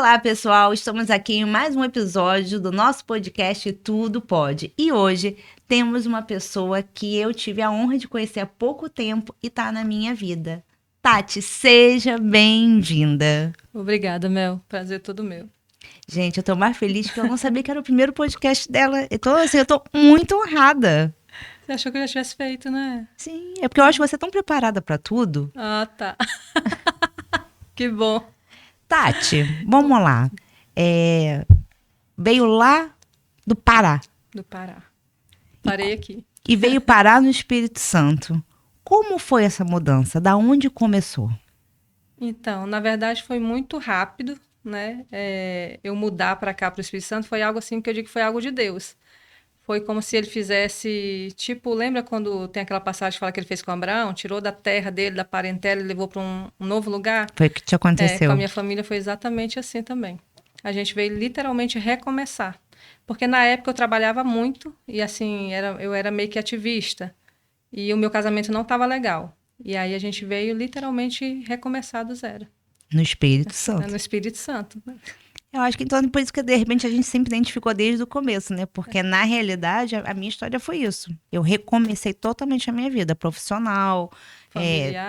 Olá, pessoal! Estamos aqui em mais um episódio do nosso podcast Tudo Pode. E hoje temos uma pessoa que eu tive a honra de conhecer há pouco tempo e está na minha vida. Tati, seja bem-vinda. Obrigada, Mel. Prazer todo meu. Gente, eu tô mais feliz que eu não sabia que era o primeiro podcast dela. Então, assim, eu tô muito honrada. Você achou que eu já tivesse feito, né? Sim, é porque eu acho você tão preparada para tudo. Ah, tá. Que bom. Tati, vamos lá. Veio lá do Pará Do Pará. Parei aqui. e veio parar no Espírito Santo. Como foi essa mudança? Da onde começou? Então, na verdade, foi muito rápido, né? Eu mudar para cá, para o Espírito Santo, foi algo assim que eu digo que foi algo de Deus. Foi como se ele fizesse, tipo, lembra quando tem aquela passagem que fala que ele fez com Abraão? Tirou da terra dele, da parentela e levou para um novo lugar? Foi o que te Com a aconteceu? minha família foi exatamente assim também. A gente veio literalmente recomeçar. Porque na época eu trabalhava muito e assim, eu era meio que ativista. E o meu casamento não estava legal. E aí a gente veio literalmente recomeçar do zero. No Espírito No Santo. Espírito Santo. Né? Eu acho que então por isso que de repente a gente sempre identificou desde o começo, né? Porque na realidade a minha história foi isso. Eu recomecei totalmente a minha vida profissional,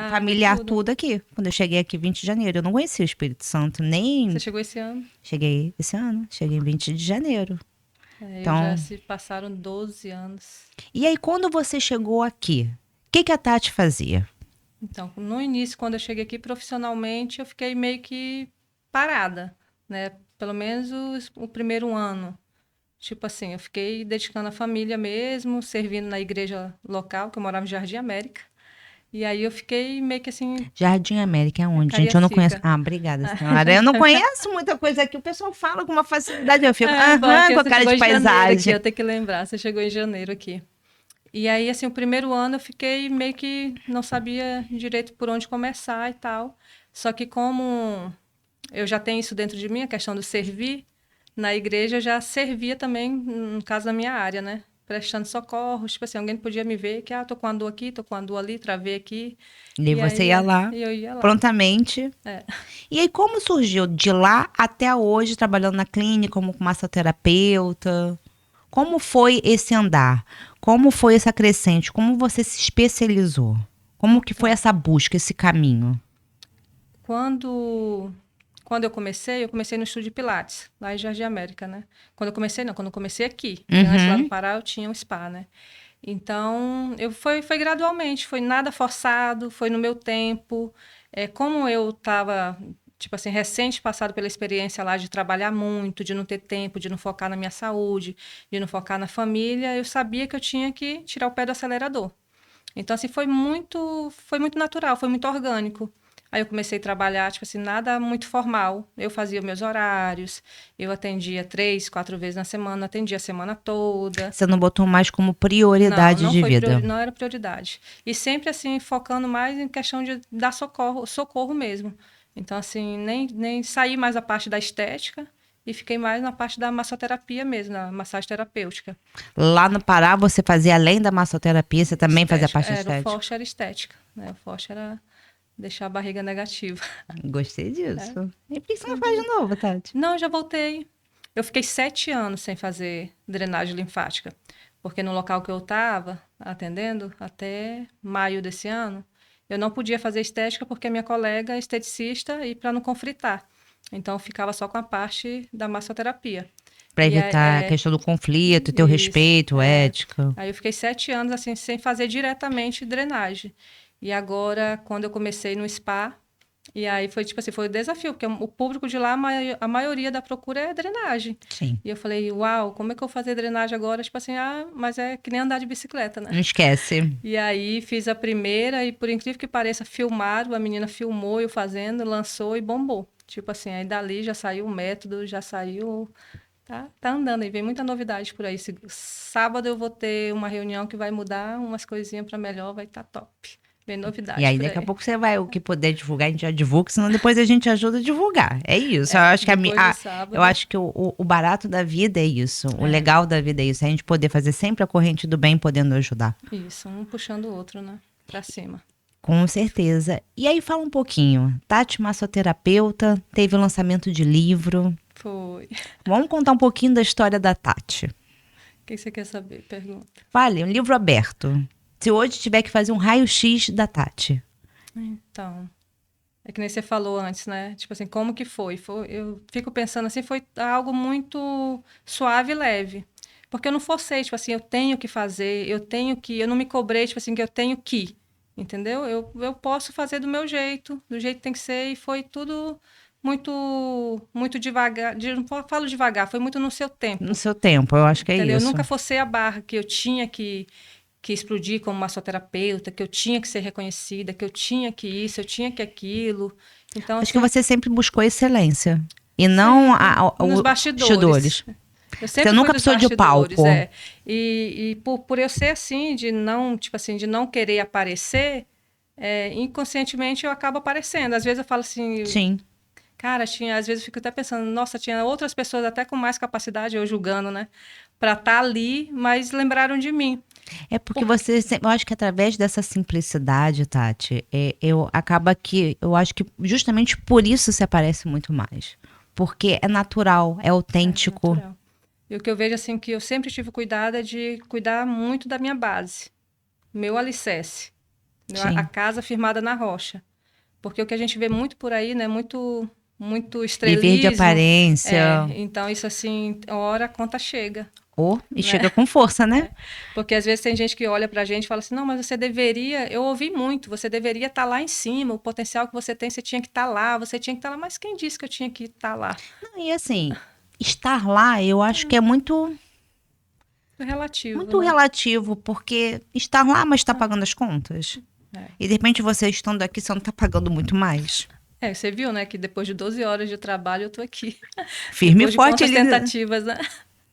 familiar, Tudo. tudo aqui. Quando eu cheguei aqui em 20 de janeiro, eu não conhecia o Espírito Santo, nem. Você chegou esse ano? Cheguei esse ano, cheguei em 20 de janeiro. Eu já Então, se passaram 12 anos. e aí quando você chegou aqui, o que a Tati fazia? Então, no início, quando eu cheguei aqui profissionalmente, eu fiquei meio que parada, né? Pelo menos o primeiro ano. Tipo assim, eu fiquei dedicando à família mesmo, servindo na igreja local, que eu morava em Jardim América. E aí eu fiquei meio que assim, Jardim América é onde? Gente, eu não conheço. Cariacica. Ah, obrigada, senhora. Eu não conheço muita coisa aqui. O pessoal fala com uma facilidade. Eu fico, Porque com a você cara chegou de em janeiro aqui, paisagem. eu tenho que lembrar, você chegou em janeiro aqui. E aí, assim, o primeiro ano eu fiquei meio que não sabia direito por onde começar e tal. Só que como eu já tenho isso dentro de mim, a questão do servir, na igreja eu já servia também, no caso da minha área, né? Prestando socorro, tipo assim, alguém podia me ver que, tô com a dor aqui, tô com a dor ali, travei aqui. E E você aí, ia lá, eu ia lá. prontamente. É. E aí, como surgiu de lá até hoje, trabalhando na clínica, como massoterapeuta? Como foi esse andar? Como foi essa crescente? Como você se especializou? Como que foi essa busca, esse caminho? Quando eu comecei no estúdio de Pilates, lá em Jardim América, né? Quando eu comecei aqui. Porque antes lá no Pará eu tinha um spa, né? Então, foi gradualmente, foi nada forçado, foi no meu tempo. Como eu estava, tipo assim, recente passado pela experiência lá de trabalhar muito, de não ter tempo, de não focar na minha saúde, de não focar na família, eu sabia que eu tinha que tirar o pé do acelerador. Então, assim, foi muito natural, foi muito orgânico. Aí eu comecei a trabalhar, tipo assim, nada muito formal. Eu fazia meus horários, eu atendia 3, 4 vezes na semana, atendia a semana toda. Você não botou mais como prioridade de vida? Não era prioridade. E sempre, assim, focando mais em questão de dar socorro mesmo. Então, assim, nem saí mais da parte da estética e fiquei mais na parte da massoterapia mesmo, na massagem terapêutica. Lá no Pará, você fazia além da massoterapia, você também fazia a parte O estética? forte era estética, né? O forte era deixar a barriga negativa. Gostei disso. E por que você não faz de novo, Tati? Não, eu já voltei. Eu fiquei 7 anos sem fazer drenagem linfática, porque no local que eu estava atendendo, até maio desse ano, eu não podia fazer estética porque a minha colega é esteticista e para não conflitar. Então, eu ficava só com a parte da massoterapia. Para evitar a questão do conflito, ter o respeito, ética. Aí eu fiquei 7 anos assim, sem fazer diretamente drenagem. E agora, quando eu comecei no spa, e aí foi tipo assim, foi o desafio, porque o público de lá, a maioria da procura é drenagem. Sim. E eu falei, uau, como é que eu vou fazer drenagem agora? Tipo assim, mas é que nem andar de bicicleta, né? Não esquece. E aí fiz a primeira e, por incrível que pareça, filmaram, a menina filmou eu fazendo, lançou e bombou. Tipo assim, aí dali já saiu o método, já saiu... Tá andando aí, vem muita novidade por aí. Sábado eu vou ter uma reunião que vai mudar umas coisinhas para melhor, vai estar top. Vem novidade E aí, por daqui a aí. pouco você vai, o que puder divulgar, a gente já divulga, senão depois a gente ajuda a divulgar. É isso. Eu acho que, Depois do sábado, eu acho que o barato da vida é isso. O legal da vida é isso. A gente poder fazer sempre a corrente do bem, podendo ajudar. Isso, um puxando o outro, né? Pra cima. Com certeza. E aí fala um pouquinho. Tati, massoterapeuta, teve lançamento de livro. Foi. Vamos contar um pouquinho da história da Tati. O que você quer saber? Pergunta. Fale, um livro aberto. Se hoje tiver que fazer um raio-x da Tati. Então, é que nem você falou antes, né? Tipo assim, como que foi? Eu fico pensando assim, foi algo muito suave e leve. Porque eu não forcei, tipo assim, eu tenho que fazer, eu não me cobrei, tipo assim, que eu tenho que, entendeu? Eu posso fazer do meu jeito, do jeito que tem que ser, e foi tudo muito devagar, não falo devagar, foi muito no seu No tempo, seu tempo, eu acho que é entendeu? Eu isso. nunca forcei a barra que eu tinha que explodir como massoterapeuta, que eu tinha que ser reconhecida, que eu tinha que isso, eu tinha que aquilo. Então, Acho que assim, você sempre buscou excelência. E não sempre nos os bastidores. bastidores. Eu Você sempre fui nunca dos precisou de bastidores, palco. é. E por eu ser assim, de não, tipo assim, de não querer aparecer, inconscientemente eu acabo aparecendo. Às vezes eu falo assim, Sim. cara, às vezes eu fico até pensando, nossa, tinha outras pessoas até com mais capacidade, eu julgando, né? Pra estar ali, mas lembraram de mim. É porque Por você, eu acho que através dessa simplicidade, Tati, acaba que, eu acho que justamente por isso se aparece muito mais. Porque é natural, é autêntico. natural. E o que eu vejo, assim, que eu sempre tive cuidado é de cuidar muito da minha base, meu alicerce, a Sim. casa firmada na rocha. Porque o que a gente vê muito por aí, né, muito Viver de estrelismo, aparência. então isso assim, hora a conta chega, E né? chega com força, né? Porque às vezes tem gente que olha pra gente e fala assim, não, mas você deveria, eu ouvi muito, você deveria estar lá em cima, o potencial que você tem, você tinha que estar lá, você tinha que estar lá, mas quem disse que eu tinha que estar lá? Não, e assim, estar lá, eu acho que é É relativo, muito né? relativo, porque estar lá, mas está pagando as contas. É. E de repente você estando aqui, você não está pagando muito mais. Você viu, né, que depois de 12 horas de trabalho eu tô aqui. Firme e Depois de forte quantas ali. tentativas, né?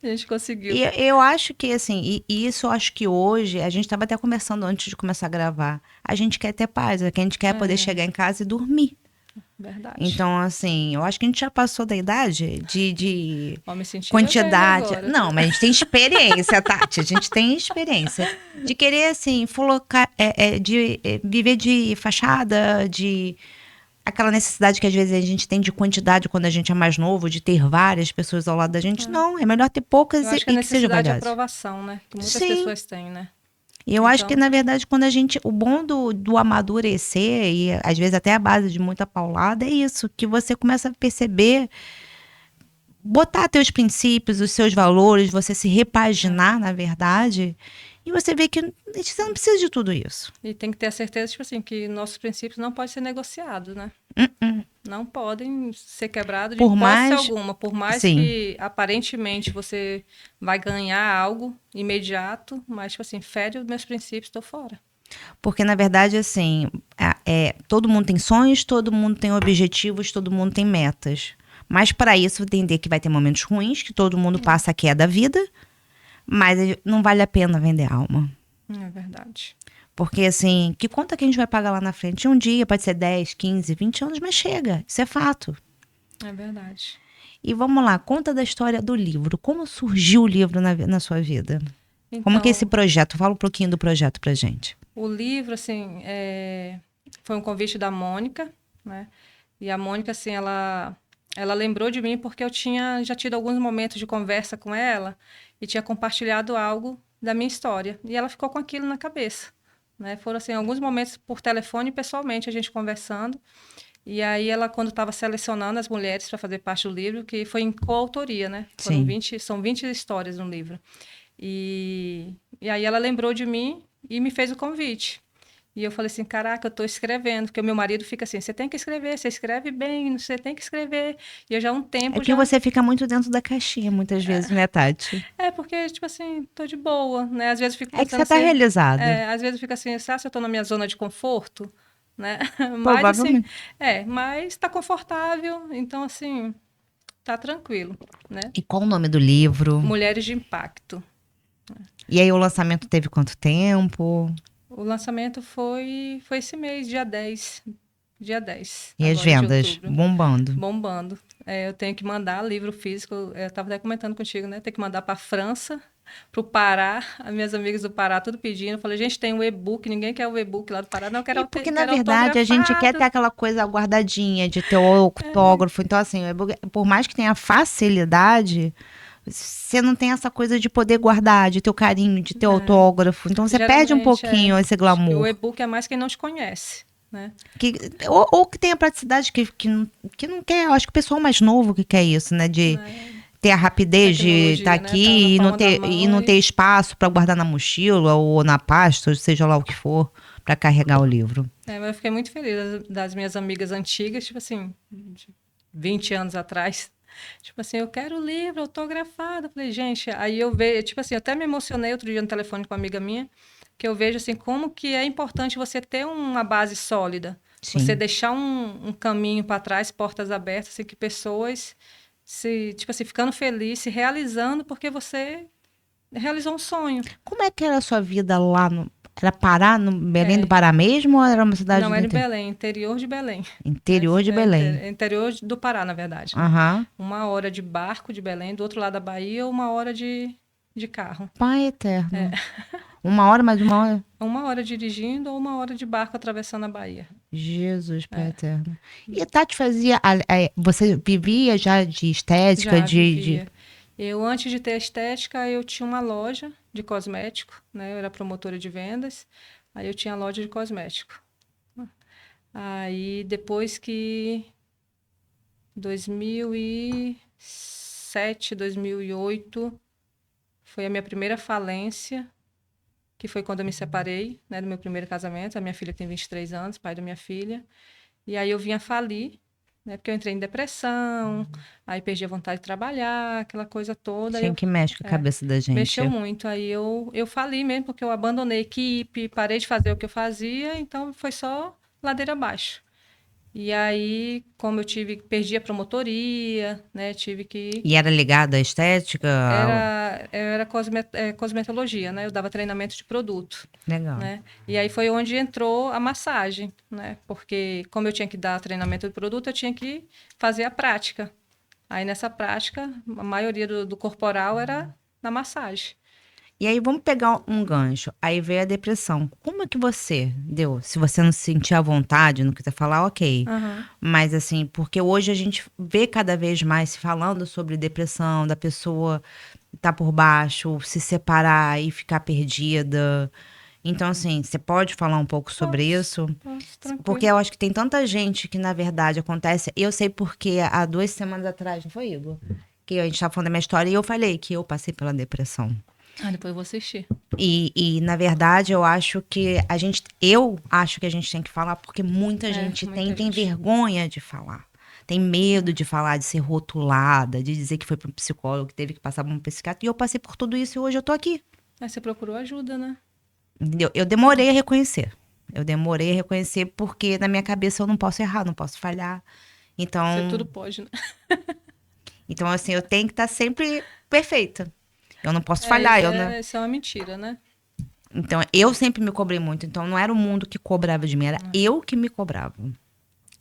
A gente conseguiu. E eu acho que, assim, e isso eu acho que hoje, a gente estava até conversando antes de começar a gravar, a gente quer ter paz, a gente quer poder chegar em casa e dormir. Verdade. Então, assim, eu acho que a gente já passou da idade de Ó, me sentindo velha quantidade. agora, Não, viu? mas a gente tem experiência, Tati, a gente tem experiência. De querer, assim, viver de fachada, de aquela necessidade que às vezes a gente tem de quantidade quando a gente é mais novo, de ter várias pessoas ao lado da gente. Não, é melhor ter Eu poucas acho que a e que sejam necessidade de valiosas. aprovação, né? Que muitas Sim. pessoas têm, né? E eu acho que, Então, na verdade, quando a gente. O bom do amadurecer, e às vezes até a base de muita paulada, é isso, que você começa a perceber, botar teus princípios, os seus valores, você se repaginar, na verdade, e você vê que você não precisa de tudo isso. e tem que ter a certeza, tipo assim, que nossos princípios não podem ser negociados, né? Não podem ser quebrados de Por hipótese mais. alguma. Por mais Sim. que aparentemente você vai ganhar algo imediato, mas, tipo assim, fere os meus princípios, estou fora. Porque, na verdade, assim, todo mundo tem sonhos, todo mundo tem objetivos, todo mundo tem metas. Mas para isso, entender que vai ter momentos ruins, que todo mundo passa, que é da vida, mas não vale a pena vender alma. É verdade. Porque, assim, que conta que a gente vai pagar lá na frente? Um dia, pode ser 10, 15, 20 anos, mas chega. Isso é fato. É verdade. E vamos lá, conta da história do livro. Como surgiu o livro na sua vida? Como que é esse Então, projeto? Fala um pouquinho do projeto pra gente. o livro, assim, foi um convite da Mônica, né? E a Mônica, assim, ela lembrou de mim porque eu tinha já tido alguns momentos de conversa com ela e tinha compartilhado algo da minha história. E ela ficou com aquilo na cabeça, né? Foram, assim, alguns momentos por telefone e pessoalmente a gente conversando. E aí ela, quando estava selecionando as mulheres para fazer parte do livro, que foi em coautoria, né? Sim. São 20 histórias no livro. E aí ela lembrou de mim e me fez o convite. E eu falei assim, caraca, eu estou escrevendo, porque o meu marido fica assim, você tem que escrever, você escreve bem, você tem que escrever. E eu já há um É tempo que já... você fica muito dentro da caixinha, muitas vezes, né, Tati? porque, tipo assim, tô de boa, né? Às vezes eu fico É que pensando você tá assim... realizada. às vezes eu fico assim, sabe se eu tô na minha zona de conforto, né? Mas assim, Provavelmente. mas tá confortável, então assim, tá tranquilo, né? E qual o nome do livro? Mulheres de Impacto. E aí o lançamento teve quanto tempo? O lançamento foi esse mês, dia 10. Dia 10, E as agora de vendas outubro. bombando. Bombando. Eu tenho que mandar livro físico, eu estava até comentando contigo, né? Tem que mandar para a França pro Pará, as minhas amigas do Pará tudo pedindo. Eu falei, gente, tem um e-book, ninguém quer o e-book lá do Pará. Não, eu quero, E porque, na quero verdade, a gente quer ter autografado. aquela coisa guardadinha de ter o autógrafo. Então, assim, por mais que tenha facilidade, você não tem essa coisa de poder guardar, de ter o carinho, de ter o É, autógrafo. Então, você perde um geralmente, pouquinho esse acho que o glamour. e-book é mais quem não te conhece, né? Que, ou que tenha praticidade que não quer. Eu acho que o pessoal mais novo que quer isso, né? De Né? ter a rapidez de estar Tecnologia, né? Tá na aqui palma da e mão não ter espaço para guardar na mochila ou na pasta, ou seja lá o que for, para carregar o livro. Mas eu fiquei muito feliz das minhas amigas antigas, tipo assim, de 20 anos atrás. Tipo assim, eu quero o livro autografado. Eu falei, gente, aí eu vejo, tipo assim, eu até me emocionei outro dia no telefone com uma amiga minha, que eu vejo assim, como que é importante você ter uma base sólida. Você Sim. deixar um caminho para trás, portas abertas, assim, que pessoas se, tipo assim, ficando felizes, se realizando, porque você realizou um sonho. Como é que era a sua vida lá no. Era Pará, no Belém do É, Pará mesmo, ou era uma cidade não do era em Belém, interior de Belém. Né? interior de Belém? Interior do Pará, na verdade, né? Aham. 1 hora de barco de Belém, do outro lado da Bahia, 1 hora de carro. Pai eterno. 1 hora, mais 1 hora. 1 hora dirigindo ou 1 hora de barco atravessando a Bahia. Jesus, Pai eterno. E a Tati fazia. Você vivia já de estética, Já de. vivia. Eu, antes de ter a estética, eu tinha uma loja de cosmético, né? Eu era promotora de vendas, aí eu tinha loja de cosmético. Aí, depois que 2007, 2008, foi a minha primeira falência, que foi quando eu me separei, né, do meu primeiro casamento. A minha filha tem 23 anos, pai da minha filha. E aí eu vim a falir, né, porque eu entrei em depressão, aí perdi a vontade de trabalhar, aquela coisa toda. Aí Sim, que mexe com a é, cabeça da gente. mexeu muito. Aí eu fali mesmo, porque eu abandonei a equipe, parei de fazer o que eu fazia, então foi só ladeira abaixo. E aí, como perdi a promotoria, né, tive que E era ligado à estética? era cosmetologia, né? Eu dava treinamento de produto, Legal. né? E aí foi onde entrou a massagem, né? Porque como eu tinha que dar treinamento de produto, eu tinha que fazer a prática. Aí nessa prática, a maioria do corporal era na massagem. E aí, vamos pegar um gancho. Aí veio a depressão. Como é que você deu? Se você não se sentir à vontade, não quiser falar, ok. Aham. Mas assim, porque hoje a gente vê cada vez mais se falando sobre depressão, da pessoa estar por baixo, se separar e ficar perdida. Então, assim, você pode falar um pouco sobre isso? Posso, Porque tranquilo. eu acho que tem tanta gente que, na verdade, acontece. Eu sei porque há 2 semanas atrás, não foi, Igor? Que a gente estava falando da minha história e eu falei que eu passei pela depressão. Ah, depois eu vou assistir. Na verdade, eu acho que a gente tem que falar porque muita gente Muita tem gente. vergonha de falar. Tem medo de falar, de ser rotulada, de dizer que foi para um psicólogo, que teve que passar por um psiquiatra. E eu passei por tudo isso e hoje eu tô aqui. Aí você procurou ajuda, né? Entendeu? Eu demorei a reconhecer. Eu demorei a reconhecer porque na minha cabeça eu não posso errar, não posso falhar. Você Então, tudo pode, né? então assim, eu tenho que estar sempre perfeita. Eu não posso falhar, eu não. Isso é uma mentira, né? Então, eu sempre me cobrei muito. Então, não era o mundo que cobrava de mim, era eu que me cobrava.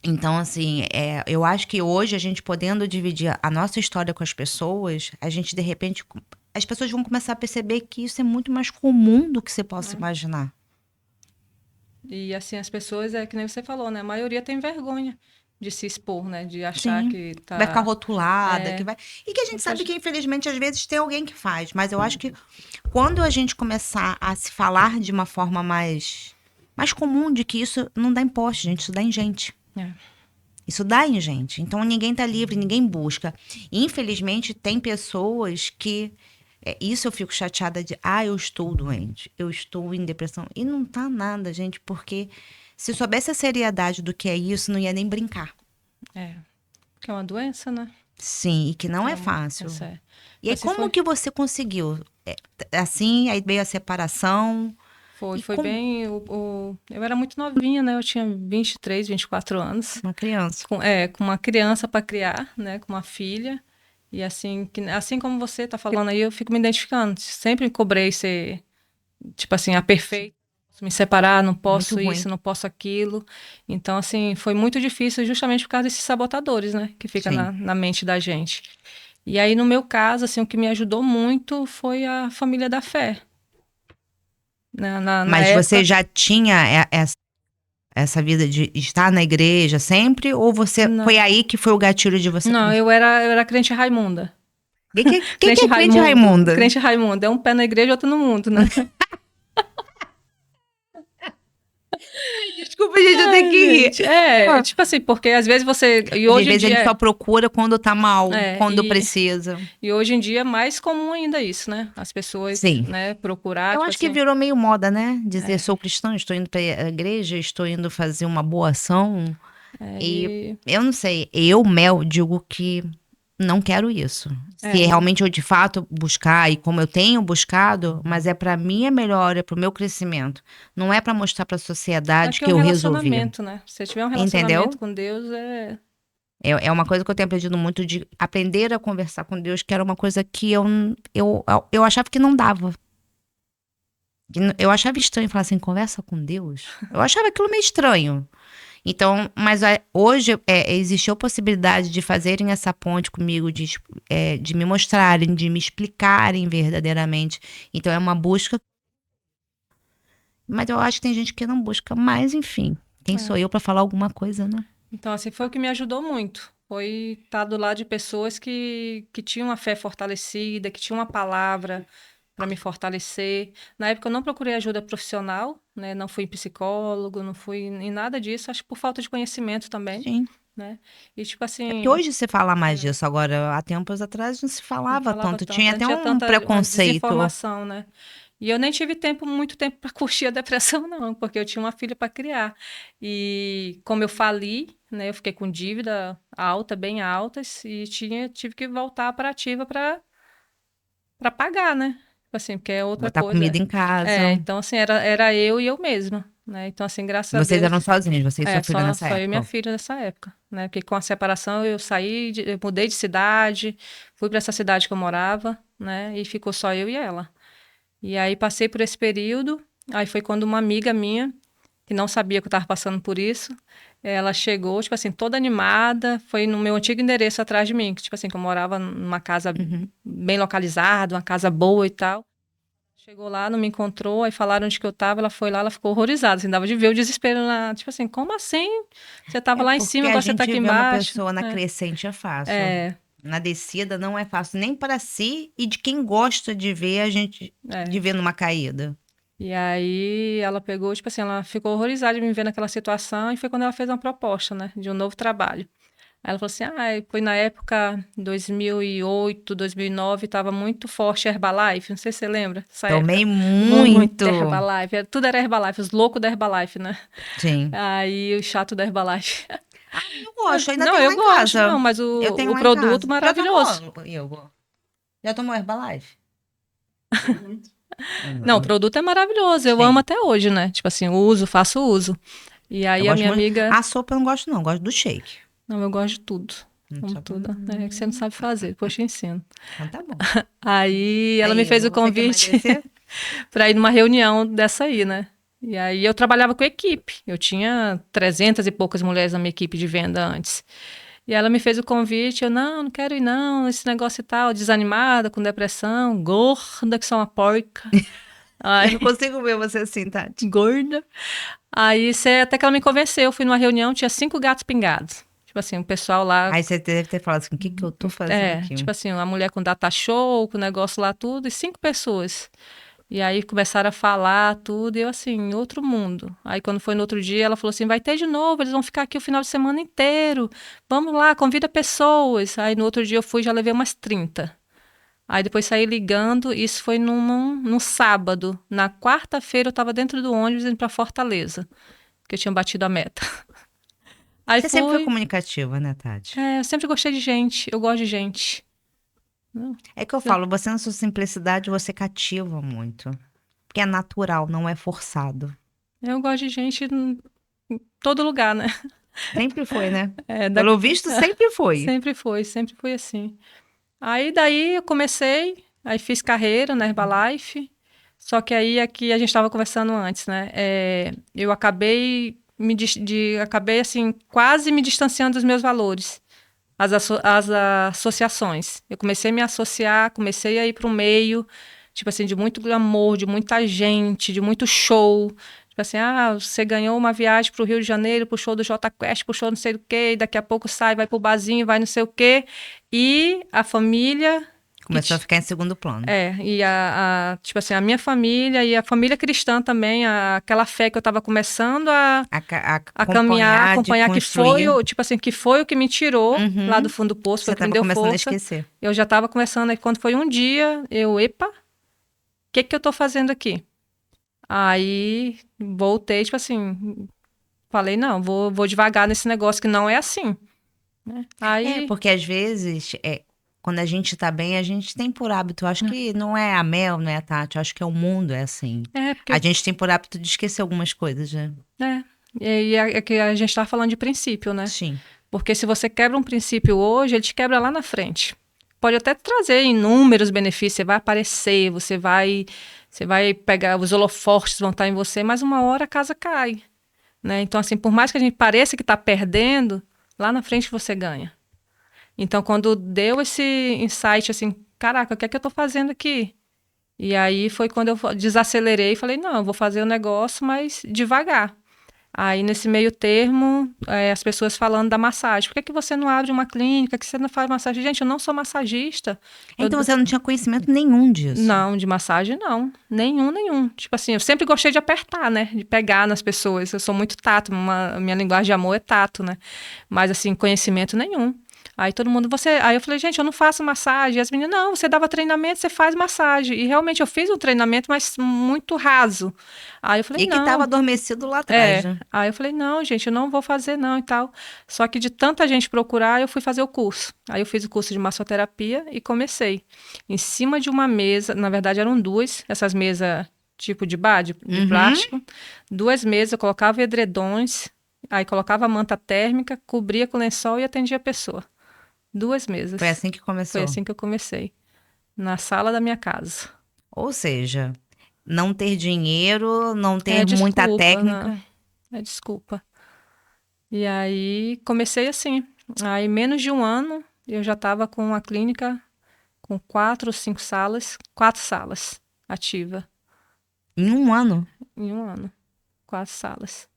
Então, assim, eu acho que hoje a gente podendo dividir a nossa história com as pessoas, a gente, de repente, as pessoas vão começar a perceber que isso é muito mais comum do que você possa imaginar. E assim, as pessoas, é que nem você falou, né? A maioria tem vergonha de se expor, né? De achar Sim. que Vai ficar tá. rotulada, que vai. E que a Não gente sabe pode. que, infelizmente, às vezes tem alguém que faz. Mas eu acho que quando a gente começar a se falar de uma forma mais comum, de que isso não dá em poste, gente, isso dá em gente. É. Isso dá em gente. Então ninguém tá livre, ninguém busca. Infelizmente, tem pessoas que. Isso eu fico chateada de. Eu estou doente, eu estou em depressão. E não tá nada, gente, porque se soubesse a seriedade do que é isso, não ia nem brincar. É. Que é uma doença, né? Sim, e que não é Então, fácil. essa é. E aí, Assim como foi. que você conseguiu? Assim, aí veio a separação. E Foi como bem. Eu era muito novinha, né? Eu tinha 23, 24 anos. uma criança. Com uma criança para criar, né? Com uma filha. E assim, assim como você tá falando aí, eu fico me identificando. Sempre me cobrei ser, tipo assim, a perfeita. Posso me separar, não Muito posso ruim. isso, não posso aquilo. Então, assim, foi muito difícil justamente por causa desses sabotadores, né? Que fica Sim. na mente da gente. E aí, no meu caso, assim, o que me ajudou muito foi a família da fé. Na Mas você época, já tinha essa vida de estar na igreja sempre? Ou você foi não. aí que foi o gatilho de você? Não, eu era crente Raimunda. Que Crente é crente Raimundo. Raimunda? Crente Raimundo. É um pé na igreja e outro no mundo, né? Desculpa, gente, eu tenho Ai, que rir. gente. Tipo assim, porque às vezes você. E Porque às hoje em vezes a gente dia. só procura quando tá mal, É, quando e, precisa. e hoje em dia é mais comum ainda isso, né? As pessoas, Sim. né, procurar, Eu tipo acho que assim. virou meio moda, né? Dizer, É, sou cristão, estou indo para a igreja, estou indo fazer uma boa ação. E e, eu não sei, eu, Mel, digo que não quero isso. Se e realmente eu de fato buscar, e como eu tenho buscado, mas é para minha melhora, é para o meu crescimento. Não é para mostrar para a é sociedade que é que um eu resolvi. relacionamento, né? Se você tiver um relacionamento Entendeu? com Deus, é. É uma coisa que eu tenho aprendido muito de aprender a conversar com Deus, que era uma coisa que eu achava que não dava. Eu achava estranho falar assim, conversa com Deus. Eu achava aquilo meio estranho. Então, mas hoje existiu a possibilidade de fazerem essa ponte comigo, de me mostrarem, de me explicarem verdadeiramente. Então, é uma busca. Mas eu acho que tem gente que não busca, mas enfim. Quem sou É. eu para falar alguma coisa, né? Então, assim, foi o que me ajudou muito. Foi estar do lado de pessoas que tinham a fé fortalecida, que tinham uma palavra para me fortalecer. Na época eu não procurei ajuda profissional, né? Não fui em psicólogo, não fui em nada disso, acho que por falta de conhecimento também, Sim. né? E tipo É porque assim, hoje se fala mais disso. Agora, há tempos atrás não se não falava falava tanto. Tinha tanto, não até tinha um tanta uma preconceito. desinformação, né? E eu nem tive muito tempo para curtir a depressão, não, porque eu tinha uma filha para criar. E como eu fali, né, eu fiquei com dívida alta, bem altas, e tive que voltar para ativa para pagar, né? Tipo assim, porque é outra Botar comida coisa. em casa. Então assim, era eu e eu mesma, né? Então assim, graças a Vocês Deus, eram sozinhos, você e sua filha nessa só eu e minha época. filha nessa época, né? Porque com a separação eu saí, eu mudei de cidade, fui para essa cidade que eu morava, né? E ficou só eu e ela. E aí passei por esse período, aí foi quando uma amiga minha, que não sabia que eu estava passando por isso, ela chegou, tipo assim, toda animada, foi no meu antigo endereço atrás de mim, que tipo assim, que eu morava numa casa Uhum. bem localizada, uma casa boa e tal. Chegou lá, não me encontrou, aí falaram onde que eu tava, ela foi lá, ela ficou horrorizada, assim, dava de ver o desespero tipo assim, como assim? Você tava É lá em porque cima, a agora você tá gente aqui vê uma embaixo. pessoa na crescente é fácil. É, Na descida não é fácil, nem para si e de quem gosta de ver a gente, de é. ver numa caída. E aí ela pegou, tipo assim, ela ficou horrorizada de me ver naquela situação e foi quando ela fez uma proposta, né, de um novo trabalho. Aí ela falou assim, foi na época 2008, 2009, estava muito forte Herbalife, não sei se você lembra dessa época. Tomei Muito muito. Herbalife, tudo era Herbalife, os loucos da Herbalife, né? Sim. Aí o chato da Herbalife. Eu gosto, ainda Não, tenho eu lá em gosto, não, casa. mas Eu tenho o lá em produto casa. Já maravilhoso. tomou, Igor? Já tomou Herbalife? Não, o Uhum. produto é maravilhoso, eu amo Sim. até hoje, né? Tipo assim, uso, faço uso. E Eu aí a gosto minha muito. amiga, A sopa eu não gosto, não. Eu gosto do shake. não, eu gosto de tudo. Amo Sopa, tudo. É que você não sabe fazer, depois eu te ensino. então tá bom. Aí ela me Aí, fez o Igor, você quer convite emagrecer? para ir numa reunião dessa aí, né? E aí eu trabalhava com equipe. Eu tinha 300 e poucas mulheres na minha equipe de venda antes. E ela me fez o convite, eu não quero ir não, esse negócio e tal, desanimada, com depressão, gorda, que sou uma porca. Eu não Ai, consigo ver você assim, Tati. gorda. Aí até que ela me convenceu, eu fui numa reunião, tinha 5 gatos pingados. Tipo assim, o pessoal lá, Aí você deve ter falado assim, o que que eu tô fazendo aqui? tipo assim, uma mulher com data show, com o negócio lá tudo, e 5 pessoas. E aí começaram a falar tudo, e eu assim, em outro mundo. Aí quando foi no outro dia, ela falou assim, vai ter de novo, eles vão ficar aqui o final de semana inteiro. Vamos lá, convida pessoas. Aí no outro dia eu fui, já levei umas 30. Aí depois saí ligando, isso foi num sábado. Na quarta-feira eu estava dentro do ônibus indo para Fortaleza, que eu tinha batido a meta. Aí Você sempre foi fui. comunicativa, né, Tati? Eu sempre gostei de gente, eu gosto de gente. É que eu falo, você na sua simplicidade, você cativa muito. Porque é natural, não é forçado. Eu gosto de gente em todo lugar, né? Sempre foi, né? É, da- Pelo visto, sempre foi. sempre foi assim. Aí daí eu comecei, aí fiz carreira na Herbalife, só que aí aqui a gente estava conversando antes, né? Eu acabei acabei assim quase me distanciando dos meus valores, as associações. Eu comecei a me associar, comecei a ir para o meio, tipo assim, de muito glamour, de muita gente, de muito show. Tipo assim, você ganhou uma viagem para o Rio de Janeiro, pro show do Jota Quest, pro show não sei o quê, e daqui a pouco sai, vai pro barzinho, vai não sei o quê. E a família... Começou a ficar em segundo plano. E tipo assim, a minha família e a família cristã também, aquela fé que eu estava começando a caminhar, acompanhar, que foi, tipo assim, que foi o que me tirou lá do fundo do poço, foi o que me deu força. A esquecer. Eu já estava começando, aí quando foi um dia, epa, o que eu tô fazendo aqui? Aí voltei, tipo assim, falei, não, vou devagar nesse negócio que não é assim. Né? Aí... porque às vezes, quando a gente tá bem, a gente tem por hábito, acho que não é a Mel, não é a Tati, acho que é o mundo, é assim. A gente tem por hábito de esquecer algumas coisas, né? E é que a gente tá falando de princípio, né? Sim. Porque se você quebra um princípio hoje, ele te quebra lá na frente. Pode até trazer inúmeros benefícios, você vai aparecer, você vai pegar, os holofortes vão estar em você, mas uma hora a casa cai, né? Então, assim, por mais que a gente pareça que está perdendo, lá na frente você ganha. Então, quando deu esse insight, assim, caraca, o que é que eu estou fazendo aqui? E aí foi quando eu desacelerei e falei, não, eu vou fazer o negócio, mas devagar. Aí, nesse meio termo, as pessoas falando da massagem. Por que você não abre uma clínica, que você não faz massagem? Gente, eu não sou massagista. Então você não tinha conhecimento nenhum disso? Não, de massagem não. Nenhum. Tipo assim, eu sempre gostei de apertar, né? De pegar nas pessoas. Eu sou muito tato, minha linguagem de amor é tato, né? Mas assim, conhecimento nenhum. Aí todo mundo, aí eu falei, gente, eu não faço massagem. E as meninas, não, você dava treinamento, você faz massagem. E realmente eu fiz um treinamento, mas muito raso. Aí eu falei, não. E que estava adormecido lá atrás, né? Aí eu falei, não, gente, eu não vou fazer não e tal. Só que de tanta gente procurar, eu fui fazer o curso. Aí eu fiz o curso de massoterapia e comecei. Em cima de uma mesa, na verdade eram duas, essas mesas tipo de bar, de plástico. 2 mesas, eu colocava edredons, aí colocava a manta térmica, cobria com lençol e atendia a pessoa. 2 mesas. Foi assim que começou? Foi assim que eu comecei. Na sala da minha casa. Ou seja, não ter dinheiro, não ter muita técnica. Desculpa. E aí comecei assim. Aí menos de um ano eu já estava com uma clínica com 4 ou 5 salas, 4 salas ativa. Em um ano? Em um ano. 4 salas.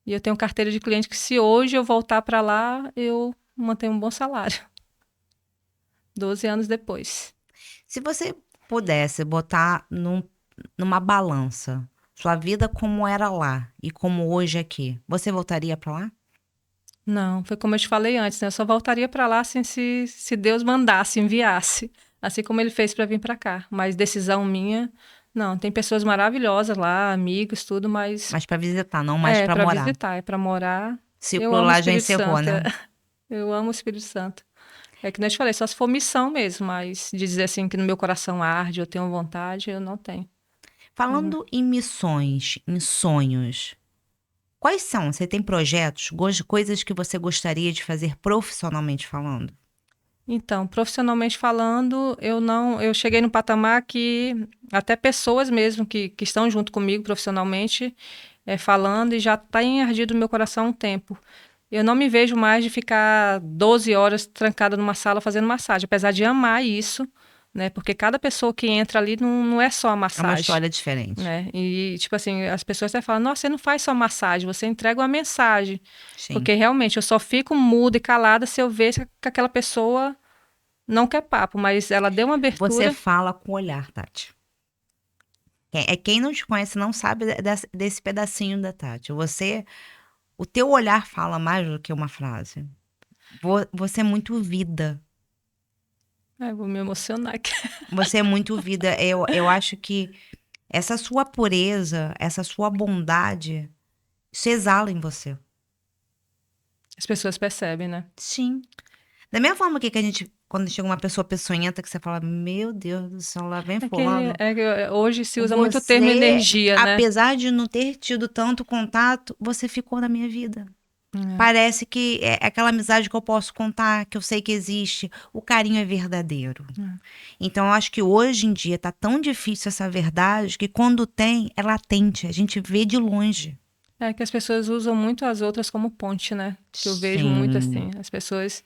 E eu tenho carteira de cliente que se hoje eu voltar para lá, eu mantenho um bom salário. 12 anos depois. Se você pudesse botar numa balança sua vida como era lá e como hoje aqui, você voltaria para lá? Não, foi como eu te falei antes, né? Eu só voltaria para lá assim, se Deus mandasse, enviasse. Assim como ele fez para vir para cá. Mas decisão minha, não. Tem pessoas maravilhosas lá, amigos, tudo, mas... Mas para visitar, não mais para morar. É para morar. Ciclo lá já encerrou, né? Eu amo o Espírito Santo. É que nem eu te falei, só se for missão mesmo, mas de dizer assim que no meu coração arde, eu tenho vontade, eu não tenho. Falando em missões, em sonhos, quais são? Você tem projetos, coisas que você gostaria de fazer profissionalmente falando? Então, profissionalmente falando, eu cheguei no patamar que até pessoas mesmo que estão junto comigo profissionalmente falando e já tem ardido no meu coração há um tempo. Eu não me vejo mais de ficar 12 horas trancada numa sala fazendo massagem, apesar de amar isso, né? Porque cada pessoa que entra ali não é só a massagem. É uma história diferente. Né? E, tipo assim, as pessoas até falam, nossa, você não faz só massagem, você entrega uma mensagem. Sim. Porque realmente eu só fico muda e calada se eu ver que aquela pessoa não quer papo, mas ela deu uma abertura. Você fala com o olhar, Tati. Quem não te conhece não sabe desse pedacinho da Tati. O teu olhar fala mais do que uma frase. Você é muito vida. Vou me emocionar aqui. Você é muito vida. Eu acho que essa sua pureza, essa sua bondade, isso exala em você. As pessoas percebem, né? Sim. Da mesma forma que a gente, quando chega uma pessoa peçonhenta, que você fala, meu Deus do céu, lá vem fulano. Hoje se usa muito o termo energia, né? Apesar de não ter tido tanto contato, você ficou na minha vida. Parece que é aquela amizade que eu posso contar, que eu sei que existe. O carinho é verdadeiro. Então, eu acho que hoje em dia tá tão difícil essa verdade que quando tem, é latente. A gente vê de longe. É que as pessoas usam muito as outras como ponte, né? Que eu vejo muito Sim. assim. As pessoas,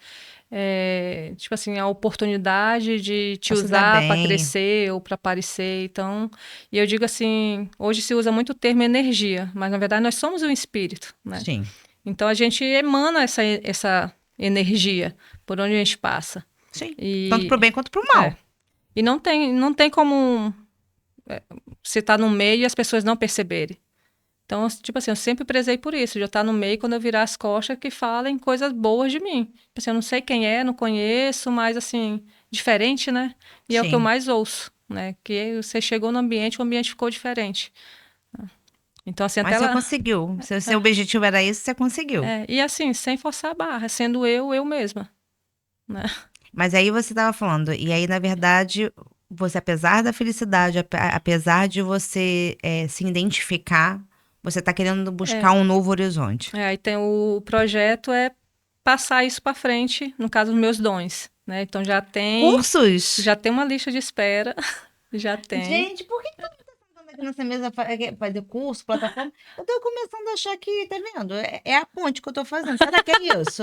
tipo assim, a oportunidade de te Pra se dar usar para bem. crescer ou para aparecer. Então, e eu digo assim, hoje se usa muito o termo energia, mas na verdade nós somos um espírito, né? Sim. Então a gente emana essa energia por onde a gente passa. Sim. Tanto pro E, bem quanto pro é, mal. e não tem como você estar no meio e as pessoas não perceberem. Então, tipo assim, eu sempre prezei por isso, de eu estar no meio quando eu virar as costas que falem coisas boas de mim. Tipo assim, eu não sei quem é, não conheço, mas assim, diferente, né? E é o que eu Sim. mais ouço, né? Que você chegou no ambiente, o ambiente ficou diferente. Então, assim, até Mas você lá. conseguiu. Se o seu objetivo era isso, você conseguiu. E assim, sem forçar a barra, sendo eu mesma, né? Mas aí você estava falando, e aí, na verdade, você, apesar da felicidade, apesar de você se identificar, você está querendo buscar É, um novo horizonte. aí tem o projeto passar isso para frente, no caso, os meus dons, né? Então Cursos? já tem uma lista de espera, já tem. Gente, por que todo mundo tá sentando aqui nessa mesa fazer curso, plataforma? Eu tô começando a achar que, tá vendo? É a ponte que eu tô fazendo. Será que é isso?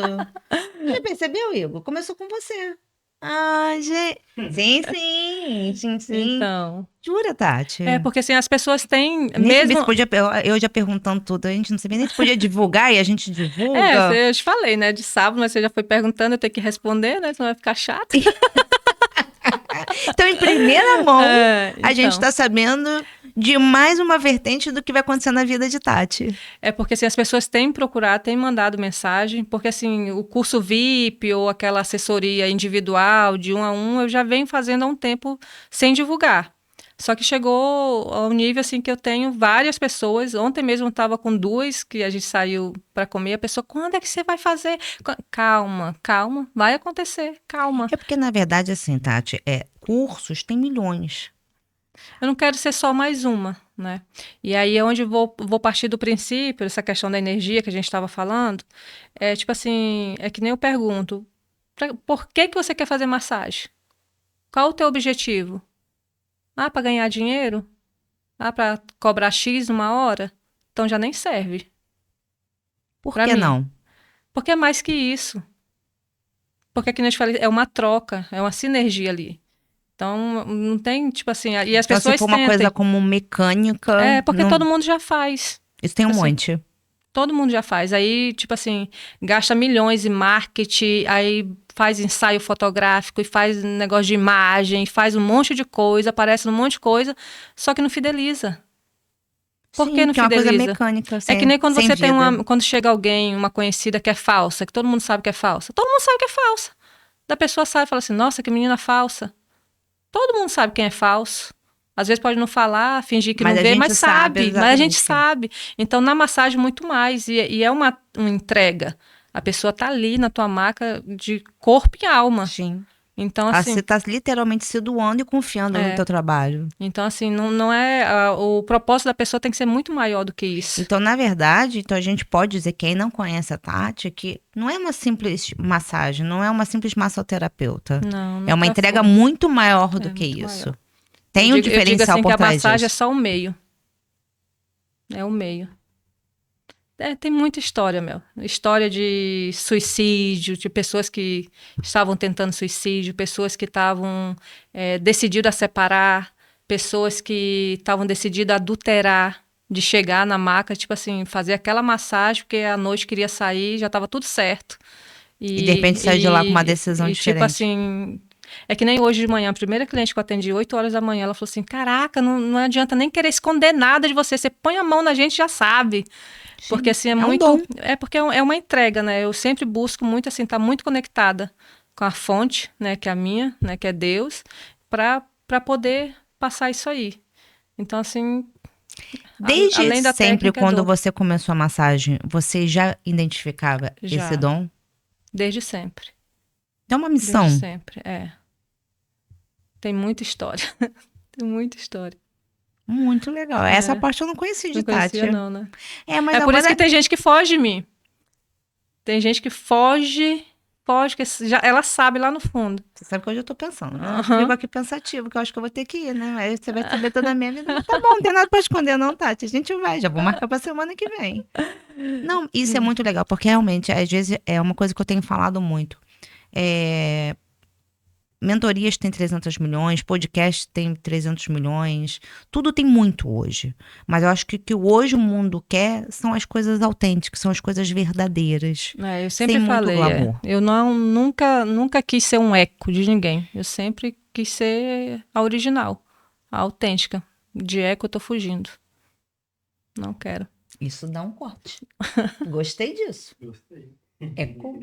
Já percebeu, Igor? Começou com você. Ah, gente. Sim, sim, sim, sim. Então, Jura, Tati? porque assim, as pessoas têm, Nem sabia mesmo. se podia, eu já perguntando tudo, a gente não sabia nem se podia divulgar e a gente divulga. Eu te falei, né, de sábado, mas você já foi perguntando, eu tenho que responder, né, senão vai ficar chato. Então, em primeira mão, a gente Então, está sabendo de mais uma vertente do que vai acontecer na vida de Tati. é porque assim, as pessoas têm procurado, têm mandado mensagem, porque assim, o curso VIP ou aquela assessoria individual, de 1 a 1, eu já venho fazendo há um tempo sem divulgar. Só que chegou ao nível assim que eu tenho várias pessoas. Ontem mesmo eu estava com duas que a gente saiu para comer. A pessoa, quando é que você vai fazer? Calma, calma, vai acontecer, calma. É porque, na verdade, assim, Tati, cursos tem milhões. Eu não quero ser só mais uma, né? E aí é onde vou partir do princípio, essa questão da energia que a gente estava falando. É tipo assim, é que nem eu pergunto, por que você quer fazer massagem? Qual o teu objetivo? Ah, para ganhar dinheiro? Ah, para cobrar X uma hora? Então já nem serve Por para que mim. não? Porque é mais que isso. Porque, que nem eu te falei, é uma troca, é uma sinergia ali. Então, não tem, tipo assim, e as Então, se pessoas for uma coisa sentem. como mecânica, É, porque não, todo mundo já faz. isso tem um Tipo assim, monte. todo mundo já faz. Aí, tipo assim, gasta milhões em marketing, aí faz ensaio fotográfico e faz negócio de imagem, faz um monte de coisa, aparece um monte de coisa, só que não fideliza. Por que Sim, não porque é uma coisa fideliza? mecânica, É que sem, nem quando sem você tem vida. quando chega alguém, uma conhecida que é falsa, que todo mundo sabe que é falsa. Todo mundo sabe que é falsa. Da pessoa sabe e fala assim: "Nossa, que menina falsa". Todo mundo sabe quem é falso. Às vezes pode não falar, fingir que Mas não a vê, mas gente sabe sabe. Mas a gente exatamente quem. sabe. Então, na massagem, muito mais. E é uma entrega. A pessoa tá ali na tua maca de corpo e alma. Sim. Então, Você assim, está literalmente se doando e confiando no é. teu trabalho. Então, assim, não é. O propósito da pessoa tem que ser muito maior do que isso. Então, na verdade, então a gente pode dizer, quem não conhece a Tati, que não é uma simples massagem, não é uma simples massoterapeuta. Não, É uma nunca entrega foi. muito maior do É que muito isso. maior. Tem um Eu digo diferencial assim que por a trás massagem é disso. só o meio. É o meio. Tem muita história, meu. História de suicídio, de pessoas que estavam tentando suicídio, pessoas que estavam decididas a separar, pessoas que estavam decididas a adulterar, de chegar na maca, tipo assim, fazer aquela massagem, porque à noite queria sair, já estava tudo certo. E de repente sai de lá com uma decisão Tipo diferente. assim, é que nem hoje de manhã, a primeira cliente que eu atendi, 8 horas da manhã, ela falou assim: Caraca, não adianta nem querer esconder nada de você. Você põe a mão na gente e já sabe. Porque Sim, assim, é é um muito. dom. É porque é uma entrega, né? Eu sempre busco muito, assim, estar muito conectada com a fonte, né? Que é a minha, né? Que é Deus, para poder passar isso aí. Então, assim, Desde além da sempre, técnica, é quando dor. você começou a massagem, você já identificava esse Já. dom? Desde sempre. É uma Desde missão. sempre. Tem muita história. Tem muita história. Muito legal. Essa É. parte eu não conheci de Não conhecia, Tati. não, né? É, mas É por isso que agora. tem gente que foge de mim. Tem gente que foge pode, que ela sabe lá no fundo. Você sabe que hoje eu tô pensando, né? Eu fico aqui pensativo, que eu acho que eu vou ter que ir, né? Aí você vai saber toda a minha vida. Mas tá bom, não tem nada pra esconder não, Tati. A gente vai, já vou marcar pra semana que vem. Não, isso é muito legal, porque realmente, às vezes, é uma coisa que eu tenho falado muito. Mentorias tem 300 milhões, podcast tem 300 milhões, tudo tem muito hoje. Mas eu acho que o que hoje o mundo quer são as coisas autênticas, são as coisas verdadeiras. Eu sempre sem falei, muito glamour. Eu nunca quis ser um eco de ninguém. Eu sempre quis ser a original, a autêntica. De eco eu tô fugindo. Não quero. Isso dá um corte. Gostei disso. Gostei. Eco.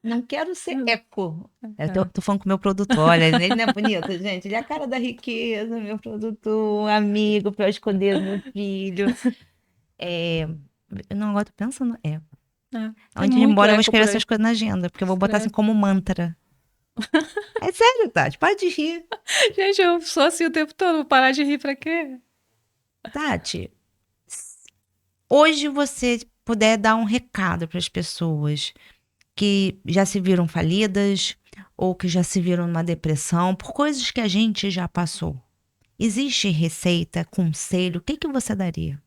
Não quero ser eco. Eu tô falando com o meu produtor. Olha, ele não é bonito, gente. Ele é a cara da riqueza, meu produtor, amigo, pra eu esconder meu filho. Não, agora tô pensando. Antes de ir embora, eu vou escrever essas coisas na agenda, porque eu vou botar assim como mantra. É sério, Tati, para de rir. Gente, eu sou assim o tempo todo. Vou parar de rir pra quê? Tati, hoje você puder dar um recado para as pessoas que já se viram falidas ou que já se viram numa depressão por coisas que a gente já passou. Existe receita, conselho? O que você daria?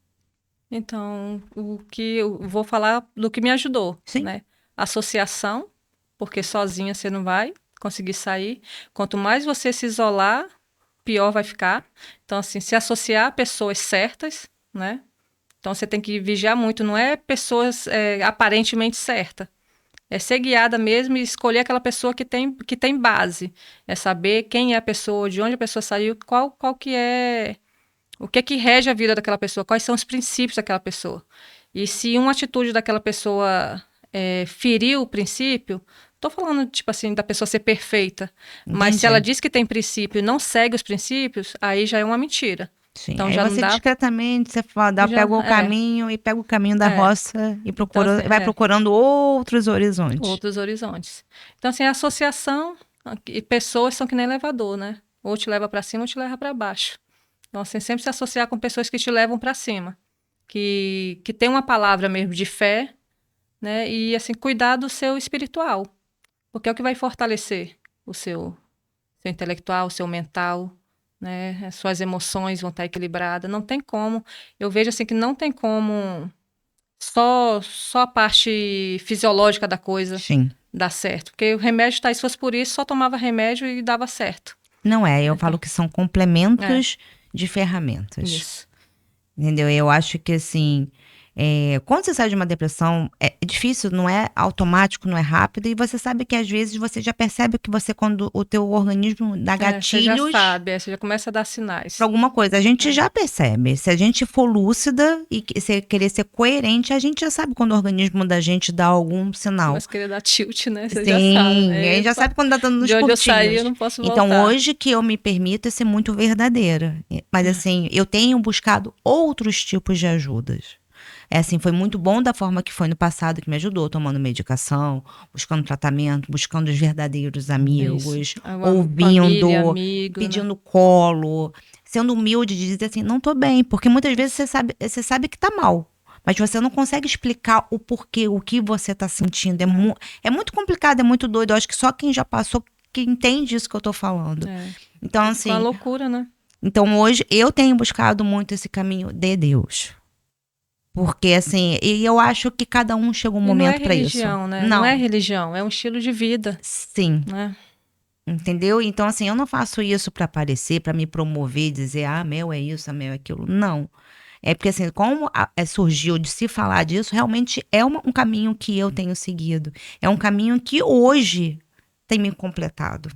Então, o que eu vou falar do que me ajudou, Sim. né? Associação, porque sozinha você não vai conseguir sair. Quanto mais você se isolar, pior vai ficar. Então, assim, se associar a pessoas certas, né? Então, você tem que vigiar muito. Não é pessoas aparentemente certas. É ser guiada mesmo e escolher aquela pessoa que tem base. É saber quem é a pessoa, de onde a pessoa saiu, qual que é... O que é que rege a vida daquela pessoa? Quais são os princípios daquela pessoa? E se uma atitude daquela pessoa feriu o princípio, tô falando, tipo assim, da pessoa ser perfeita, mas se ela diz que tem princípio e não segue os princípios, aí já é uma mentira. Sim, então aí já você não dá... discretamente, você fala, pega o caminho e pega o caminho da roça e procura, então, assim, vai procurando outros horizontes. Outros horizontes. Então, assim, a associação e pessoas são que nem elevador, né? Ou te leva para cima ou te leva para baixo. Então, assim, sempre se associar com pessoas que te levam para cima, que tem uma palavra mesmo de fé, né? E, assim, cuidar do seu espiritual, porque é o que vai fortalecer o seu intelectual, o seu mental, né? As suas emoções vão estar equilibradas. Não tem como. Eu vejo, assim, que não tem como só a parte fisiológica da coisa dar certo. Porque o remédio tá aí, se fosse por isso, só tomava remédio e dava certo. Não é, eu falo que são complementos de ferramentas. Isso. Entendeu? Eu acho que, assim, quando você sai de uma depressão, é difícil, não é automático, não é rápido, e você sabe que, às vezes, você já percebe que quando o teu organismo dá gatilhos... Você já sabe, você já começa a dar sinais. Pra alguma coisa, a gente já percebe. Se a gente for lúcida e querer ser coerente, a gente já sabe quando o organismo da gente dá algum sinal. Mas querer dar tilt, né? Você já sabe. Né? A gente já sabe quando tá dando nos curtinhos. De onde eu saí, eu não posso voltar. Então, hoje que eu me permito é ser muito verdadeira. Mas, assim, eu tenho buscado outros tipos de ajudas. Foi muito bom da forma que foi no passado, que me ajudou, tomando medicação, buscando tratamento, buscando os verdadeiros amigos, ouvindo, família, amigo, pedindo colo, sendo humilde de dizer assim, não tô bem, porque muitas vezes você sabe que tá mal, mas você não consegue explicar o porquê, o que você tá sentindo. É muito complicado, é muito doido. Eu acho que só quem já passou que entende isso que eu tô falando. Então, assim... É uma loucura, né? Então, hoje, eu tenho buscado muito esse caminho de Deus. Porque, assim, e eu acho que cada um chega um momento para isso. Né? Não é religião, é um estilo de vida. Sim. Né? Entendeu? Então, assim, eu não faço isso para aparecer, para me promover, dizer, Mel é isso, Mel é aquilo. Não. É porque, assim, como surgiu de se falar disso, realmente é um caminho que eu tenho seguido. É um caminho que hoje tem me completado.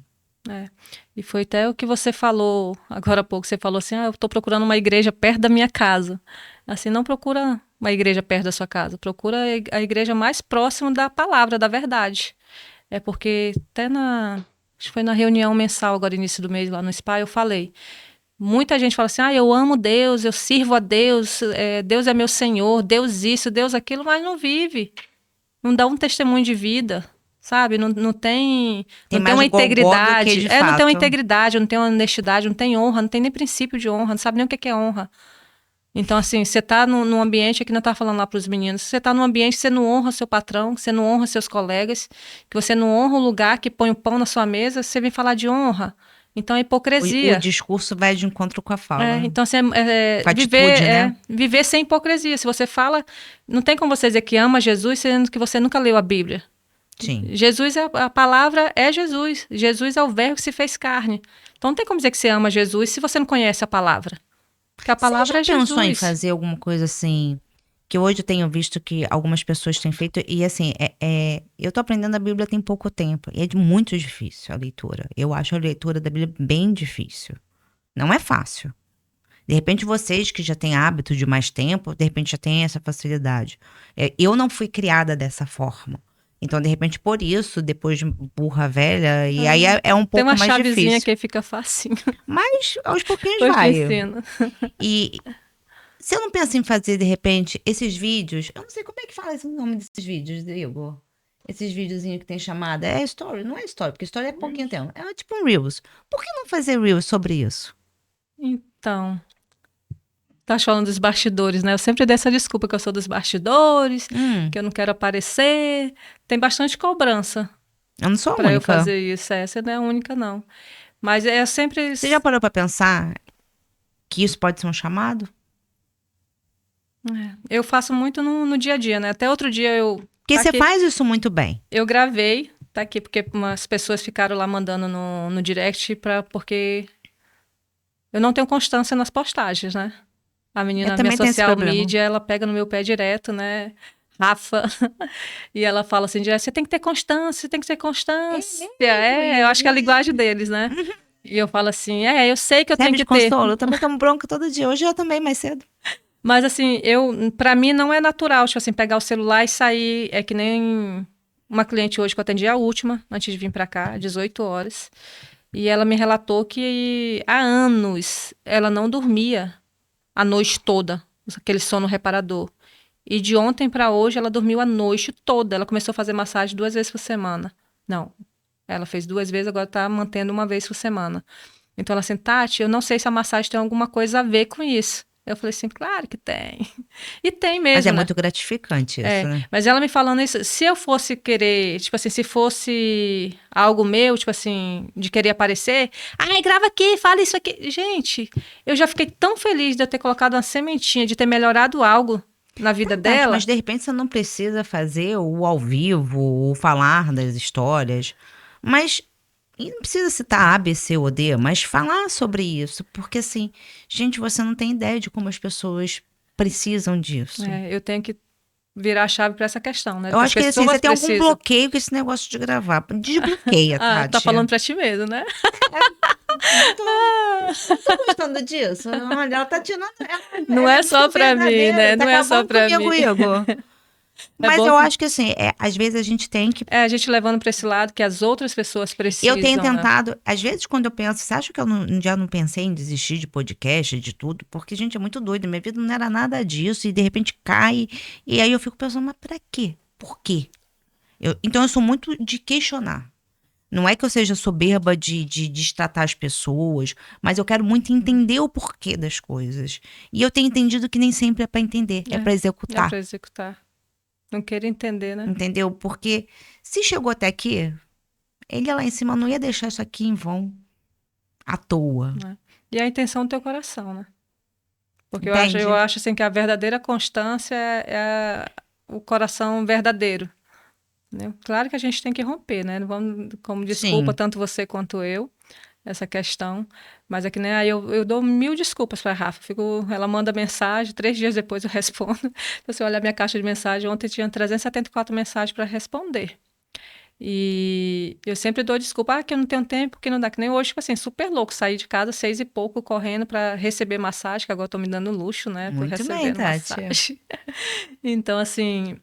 E foi até o que você falou agora há pouco. Você falou assim, eu estou procurando uma igreja perto da minha casa. Assim, não procura uma igreja perto da sua casa. Procura a igreja mais próxima da palavra, da verdade. É porque até acho que foi na reunião mensal agora, início do mês, lá no SPA, eu falei. Muita gente fala assim, eu amo Deus, eu sirvo a Deus, Deus é meu Senhor, Deus isso, Deus aquilo, mas não vive. Não dá um testemunho de vida. Sabe, não tem uma integridade. Não tem uma integridade, não tem uma honestidade, não tem honra, não tem nem princípio de honra, não sabe nem o que é honra. Então, assim, você tá num ambiente, aqui não tá falando lá para os meninos, você tá num ambiente que você não honra seu patrão, que você não honra seus colegas, que você não honra o lugar que põe o pão na sua mesa, você vem falar de honra. Então, é O hipocrisia. discurso vai de encontro com a fala. Então, assim, Com a atitude, né? viver sem hipocrisia. Se você fala, não tem como você dizer que ama Jesus, sendo que você nunca leu a Bíblia. Sim. Jesus, a palavra é Jesus. Jesus é o verbo que se fez carne. Então, não tem como dizer que você ama Jesus se você não conhece a palavra. Porque a palavra Você já é pensou em Jesus. fazer alguma coisa assim, que hoje eu tenho visto que algumas pessoas têm feito, e assim, eu tô aprendendo a Bíblia tem pouco tempo, e é muito difícil a leitura. Eu acho a leitura da Bíblia bem difícil. Não é fácil. De repente vocês que já têm hábito de mais tempo, de repente já têm essa facilidade. Eu não fui criada dessa forma. Então, de repente, por isso, depois de burra velha, e aí é um Tem pouco uma mais chavezinha difícil. que aí fica facinho. Mas aos pouquinhos Depois te vai. ensino. E você não pensa em fazer, de repente, esses vídeos? Eu não sei como é que fala esse nome desses vídeos, Igor. Esses videozinhos que tem chamada. É story? Não é story, porque story é pouquinho tempo. É tipo um Reels. Por que não fazer Reels sobre isso? Então, tá falando dos bastidores, né? Eu sempre dei essa desculpa que eu sou dos bastidores, que eu não quero aparecer. Tem bastante cobrança Eu não sou a para eu única. fazer isso. Essa não é a única, não. Mas é sempre... Você já parou pra pensar que isso pode ser um chamado? Eu faço muito no dia a dia, né? Até outro dia Porque tá você aqui, faz isso muito bem. eu gravei, tá aqui, porque umas pessoas ficaram lá mandando no direct, porque eu não tenho constância nas postagens, né? A menina, Eu também minha tenho esse social problema. media, ela pega no meu pé direto, né? Rafa. E ela fala assim, direto, você tem que ter constância, você tem que ter constância. Eu acho que é a linguagem deles, né? E eu falo assim, eu sei que eu tenho Serve de que ter. consolo? Eu também tomo bronca todo dia. Hoje eu também, mais cedo. Mas assim, para mim não é natural, tipo assim, pegar o celular e sair, é que nem uma cliente hoje que eu atendi a última, antes de vir para cá, 18 horas, e ela me relatou que há anos ela não dormia a noite toda, aquele sono reparador. E de ontem para hoje ela dormiu a noite toda, ela começou a fazer massagem 2 vezes por semana. Não, ela fez 2 vezes, agora tá mantendo 1 vez por semana. Então ela assim, Tati, eu não sei se a massagem tem alguma coisa a ver com isso. Eu falei assim, claro que tem. E tem mesmo, Mas é né? muito gratificante isso, né? Mas ela me falando isso, se eu fosse querer, tipo assim, se fosse algo meu, tipo assim, de querer aparecer, ai, grava aqui, fala isso aqui. Gente, eu já fiquei tão feliz de eu ter colocado uma sementinha, de ter melhorado algo na vida Verdade, dela. mas de repente você não precisa fazer o ao vivo, ou falar das histórias. Mas e não precisa citar A, B, C ou D, mas falar sobre isso. Porque assim, gente, você não tem ideia de como as pessoas precisam disso. Eu tenho que virar a chave para essa questão, né? Eu As acho que assim, pessoas você tem algum precisam. bloqueio com esse negócio de gravar. Desbloqueia, Tati. Tá falando pra ti mesmo, né? Tô gostando disso. Olha, ela tá tirando. Não é só pra mim, né? Não é só pra mim. Igor. Mas bom eu que- acho que assim, às vezes a gente tem que. a gente levando pra esse lado que as outras pessoas precisam. Eu tenho né? tentado, às vezes quando eu penso, você acha que eu já não pensei em desistir de podcast, de tudo? Porque, gente, é muito doido. Minha vida não era nada disso e de repente cai. E aí eu fico pensando, mas pra quê? Por quê? Então eu sou muito de questionar. Não é que eu seja soberba de destratar as pessoas, mas eu quero muito entender o porquê das coisas. E eu tenho entendido que nem sempre é pra entender, é pra É executar. pra executar. Não querer entender, né? Entendeu? Porque se chegou até aqui, ele lá em cima não ia deixar isso aqui em vão, à toa. E a intenção do teu coração, né? Porque Entende? eu acho assim que a verdadeira constância é o coração verdadeiro. Né? Claro que a gente tem que romper, né? Não vamos, como desculpa, Sim. tanto você quanto eu, essa questão. Mas é que nem aí eu dou 1000 desculpas para a Rafa. Ela manda mensagem, 3 dias depois eu respondo. Então, se eu olhar minha caixa de mensagem, ontem tinha 374 mensagens para responder. E eu sempre dou desculpa, que eu não tenho tempo, que não dá. Que nem hoje, tipo assim, super louco. Saí de casa 6 e pouco, correndo para receber massagem, que agora eu tô me dando luxo, né? Por Muito receber bem, Tati. massagem. Então, assim,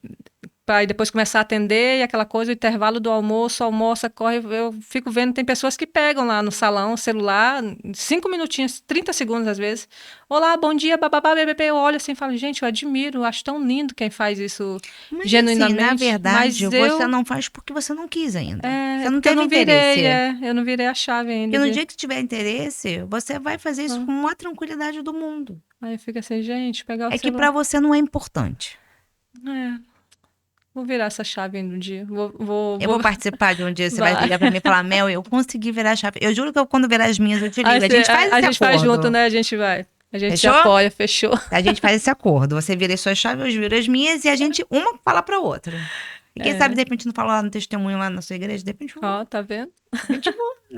para depois começar a atender e aquela coisa, o intervalo do almoço, almoça, corre, eu fico vendo, tem pessoas que pegam lá no salão o celular, 5 minutinhos, 30 segundos às vezes. Olá, bom dia, bababá, bebê. Eu olho assim e falo, gente, eu admiro, acho tão lindo quem faz isso Mas, genuinamente. assim, na verdade, mas você não faz porque você não quis ainda. Você não porque eu teve não interesse. virei, eu não virei a chave ainda. Porque no dia que tiver interesse, você vai fazer isso com a maior tranquilidade do mundo. Aí fica assim, gente, pegar o É que celular. pra você não é importante. É, vou virar essa chave aí no dia. Eu vou participar de um dia, você vai Vai. ligar pra mim e falar, Mel, eu consegui virar a chave. Eu juro que quando virar as minhas, eu te Aí ligo. A gente faz a esse gente faz junto, acordo. né? A gente vai. A gente se Fechou? apoia, fechou. A gente faz esse acordo. Você vira as suas chaves, eu viro as minhas, e a gente, uma fala pra outra. E quem sabe, É. de repente, não fala lá no testemunho lá na sua igreja, de repente, Ó, tá vendo?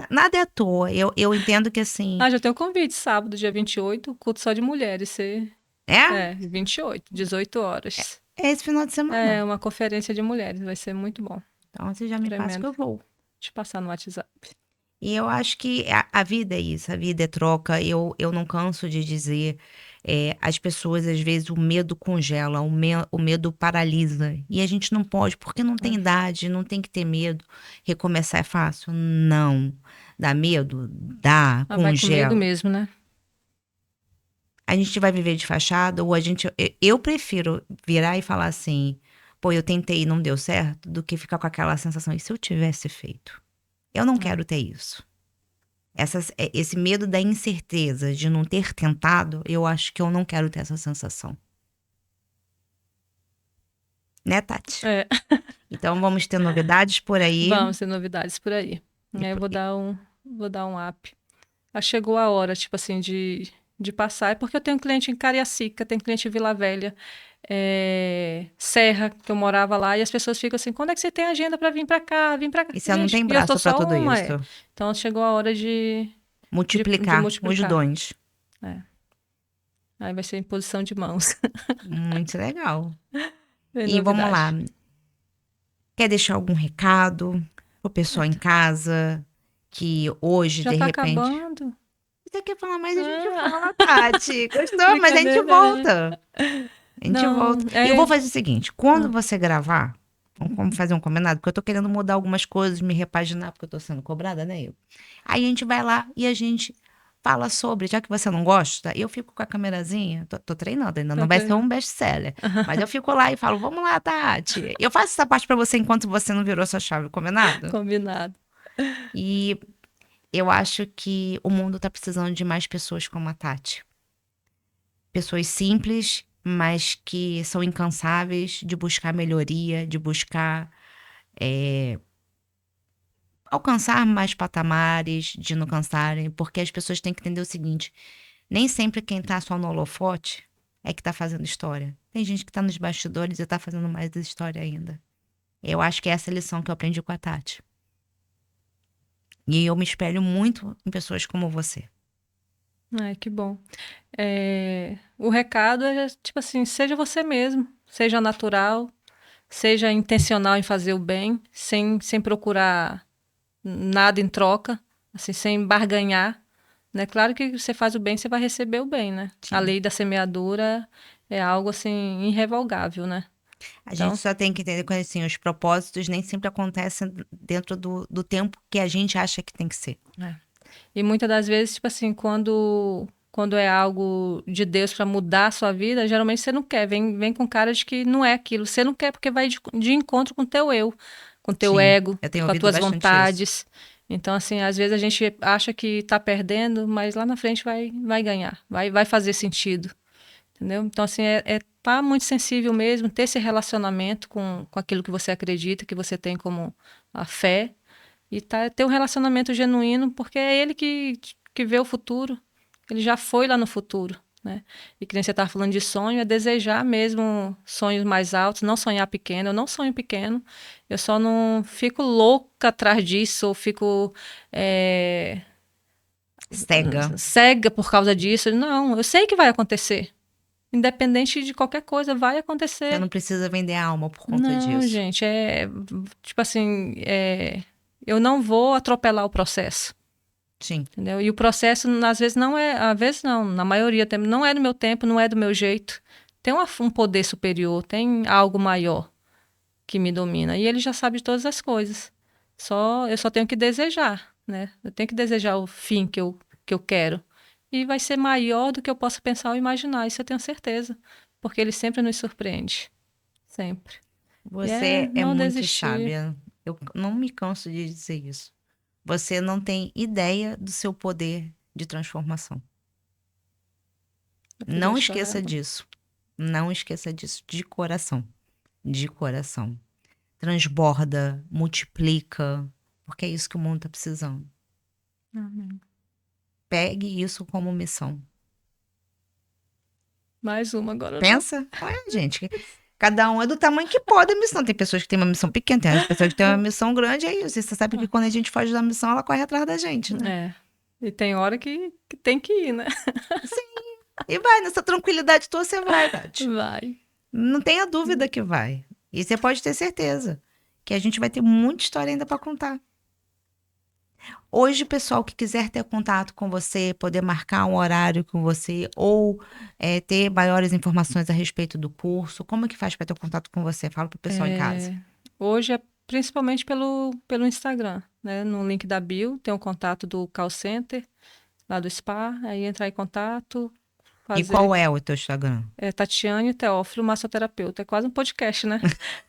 nada é à toa. Eu entendo que assim. Ah, já tem um convite sábado, dia 28, culto só de mulheres. É? É, 28, 18 horas. É esse final de semana. É uma conferência de mulheres, vai ser muito bom. Então você já me passa que Tremendo. eu vou. Te passar no WhatsApp. E eu acho que a vida é isso, a vida é troca. Eu não canso de dizer, as pessoas, às vezes, o medo congela, o medo paralisa. E a gente não pode, porque não tem É. idade, não tem que ter medo. Recomeçar é fácil? Não. Dá medo? Dá, Ah, vai com medo congela. mesmo, né? A gente vai viver de fachada, ou a gente. Eu prefiro virar e falar assim, pô, eu tentei e não deu certo, do que ficar com aquela sensação, e se eu tivesse feito? Eu não É. quero ter isso. Esse medo da incerteza de não ter tentado, eu acho que eu não quero ter essa sensação. Né, Tati? É. Então vamos ter novidades por aí. Vamos ter novidades por aí. E Eu vou dar um up. Ah, chegou a hora, tipo assim, de passar. É porque eu tenho cliente em Cariacica, tenho cliente em Vila Velha, Serra, que eu morava lá, e as pessoas ficam assim, quando é que você tem agenda para vir para cá, vir para cá? E você não Gente, tem e eu tô braço para só tudo uma, isso. Então chegou a hora de Multiplicar os multiplicar. dons. É. Aí vai ser em posição de mãos. Muito legal. Tem E vamos lá. novidade. Quer deixar algum recado pro pessoal em casa que hoje, Já de tá repente. acabando. Você quer falar mais? A gente Ah, fala, Tati. Gostou? Mas a gente brincadeira. volta. A gente Não, volta. E eu vou fazer o seguinte: quando você gravar, vamos fazer um combinado, porque eu tô querendo mudar algumas coisas, me repaginar, porque eu tô sendo cobrada, né? Aí a gente vai lá e a gente fala sobre, já que você não gosta, eu fico com a câmerazinha, tô treinando, ainda tá não vai ser treinando. um best-seller, mas eu fico lá e falo, vamos lá, Tati. Eu faço essa parte pra você enquanto você não virou sua chave, combinado? Combinado. E eu acho que o mundo tá precisando de mais pessoas como a Tati. Pessoas simples, mas que são incansáveis de buscar melhoria, de buscar alcançar mais patamares, de não cansarem, porque as pessoas têm que entender o seguinte: nem sempre quem tá só no holofote é que tá fazendo história. Tem gente que tá nos bastidores e tá fazendo mais história ainda. Eu acho que essa é a lição que eu aprendi com a Tati. E eu me espelho muito em pessoas como você. Ai, que bom. O recado é, tipo assim, seja você mesmo, seja natural, seja intencional em fazer o bem, sem procurar nada em troca, assim, sem barganhar, né? Claro que você faz o bem, você vai receber o bem, né? A Sim. lei da semeadura é algo, assim, irrevogável, né? A gente Então, só tem que entender que assim, os propósitos nem sempre acontecem dentro do tempo que a gente acha que tem que ser. e muitas das vezes, tipo assim, quando é algo de Deus para mudar a sua vida, geralmente você não quer, vem com cara de que não é aquilo. Você não quer porque vai de encontro com o teu eu, com o teu Sim, ego, eu tenho com as ouvido tuas bastante isso. vontades. Então, assim, às vezes a gente acha que tá perdendo, mas lá na frente vai ganhar, vai fazer sentido, entendeu? Então, assim, tá muito sensível mesmo, ter esse relacionamento com aquilo que você acredita, que você tem como a fé, e ter um relacionamento genuíno, porque é ele que vê o futuro. Ele já foi lá no futuro, né? E que nem você estava falando de sonho, é desejar mesmo sonhos mais altos, não sonhar pequeno. Eu não sonho pequeno, eu só não fico louca atrás disso, ou fico Cega. cega por causa disso. Não, eu sei que vai acontecer. Independente de qualquer coisa, vai Você acontecer. não precisa vender a alma por conta Não, disso. gente, tipo assim, eu não vou atropelar o processo. Sim. Entendeu? E o processo, às vezes, não é, às vezes não, na maioria do tempo, não é do meu tempo, não é do meu jeito. Tem um poder superior, tem algo maior que me domina. E ele já sabe de todas as coisas. Eu só tenho que desejar, né? Eu tenho que desejar o fim que eu quero. E vai ser maior do que eu possa pensar ou imaginar, isso eu tenho certeza. Porque ele sempre nos surpreende. Sempre. E Você é não muito desistir. sábia. Eu não me canso de dizer isso. Você não tem ideia do seu poder de transformação. Não esqueça disso. Não esqueça disso. De coração. De coração. Transborda, multiplica, porque é isso que o mundo tá precisando. Amém. Pegue isso como missão. Mais uma agora. Pensa? Olha, gente, cada um é do tamanho que pode a missão. Tem pessoas que têm uma missão pequena, tem pessoas que têm uma missão grande, é isso. E você sabe que quando a gente foge da missão, ela corre atrás da gente, né? E tem hora que tem que ir, né? E vai, nessa tranquilidade toda você vai, Tati. Vai. Não tenha dúvida que vai. E você pode ter certeza que a gente vai ter muita história ainda para contar. Hoje, pessoal que quiser ter contato com você, poder marcar um horário com você ou ter maiores informações a respeito do curso, como é que faz para ter contato com você? Fala para o pessoal em casa. Hoje é principalmente pelo Instagram, né? No link da bio tem o contato do call center, lá do spa, aí entrar em contato. E qual é o teu Instagram? É Tatiane Teófilo Massoterapeuta. É quase um podcast, né?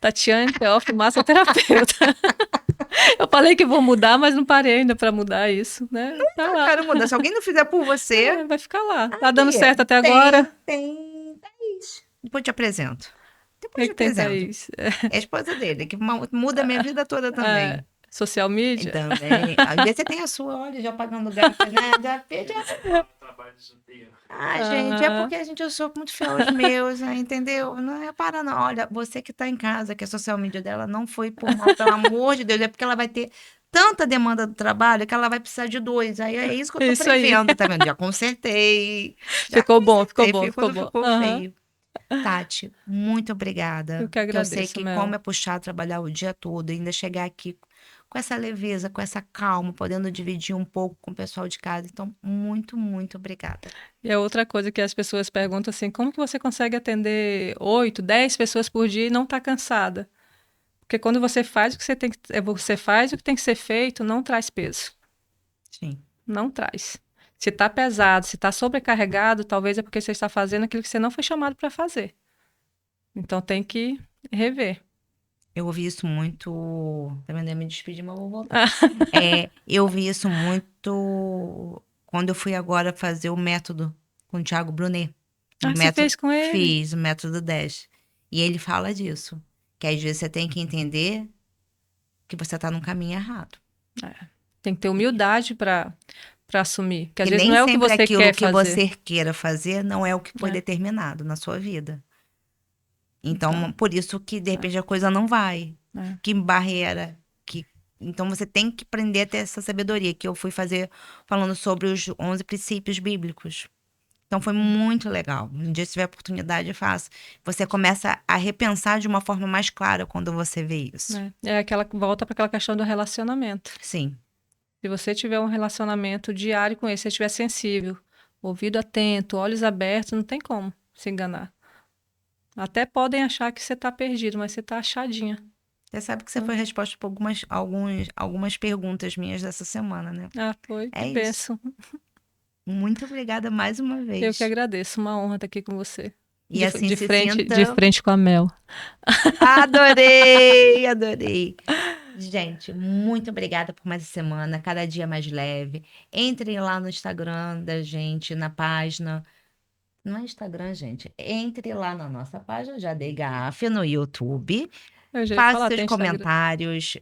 Tatiane Teófilo Massoterapeuta. Eu falei que vou mudar, mas não parei ainda para mudar isso, né? Tá lá. Eu quero mudar. Se alguém não fizer por você... vai ficar lá. Tá dando certo até agora? Tem Thaís. Depois te apresento. Depois te apresento. Thaís? É a esposa dele, que muda a minha vida toda também. Social media? Também. Às vezes você tem a sua, olha, já pagando gafe, né? Gente, é porque eu sou muito fiel aos meus, entendeu? Não repara, não. Olha, você que tá em casa, que a social media dela não foi por mal, pelo amor de Deus, é porque ela vai ter tanta demanda do trabalho que ela vai precisar de 2. Aí é isso que eu tô prevendo, tá vendo? Já consertei. Ficou bom. Ficou feio. Tati, muito obrigada. Eu que agradeço, eu sei que como é puxado trabalhar o dia todo, ainda chegar aqui com essa leveza, com essa calma, podendo dividir um pouco com o pessoal de casa. Então, muito, muito obrigada. E a outra coisa que as pessoas perguntam assim, como que você consegue atender 8, 10 pessoas por dia e não tá cansada? Porque quando você faz o que você faz o que tem que ser feito, não traz peso. Sim. Não traz. Se tá pesado, se tá sobrecarregado, talvez é porque você está fazendo aquilo que você não foi chamado para fazer. Então tem que rever. Eu ouvi isso muito... Também não me despedir, mas vou voltar. Eu ouvi isso muito quando eu fui agora fazer o método com o Thiago Brunet. Você fez com ele? Fiz o método 10. E ele fala disso. Que às vezes você tem que entender que você tá num caminho errado. Tem que ter humildade para assumir. Que às vezes não é o que você quer fazer. Que você queira fazer não é o que foi determinado na sua vida. Então, por isso que, de repente, a coisa não vai. Que barreira. Então, você tem que aprender a ter essa sabedoria. Que eu fui fazer falando sobre os 11 princípios bíblicos. Então, foi muito legal. Um dia, se tiver oportunidade, faça. Você começa a repensar de uma forma mais clara quando você vê isso. Volta para aquela questão do relacionamento. Sim. Se você tiver um relacionamento diário com ele, se você estiver sensível, ouvido atento, olhos abertos, não tem como se enganar. Até podem achar que você está perdido, mas você está achadinha. Você sabe que você foi resposta para algumas perguntas minhas dessa semana, né? Foi. Que bênção. Muito obrigada mais uma vez. Eu que agradeço. Uma honra estar aqui com você. E assim de frente com a Mel. Adorei, adorei. Gente, muito obrigada por mais uma semana. Cada dia mais leve. Entrem lá no Instagram da gente, na página... Não é Instagram, gente. Entre lá na nossa página, já dei gafe, no YouTube. Faça seus comentários,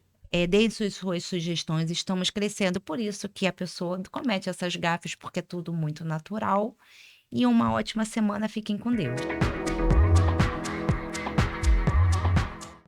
deem suas sugestões. Estamos crescendo, por isso que a pessoa comete essas gafes, porque é tudo muito natural. E uma ótima semana. Fiquem com Deus.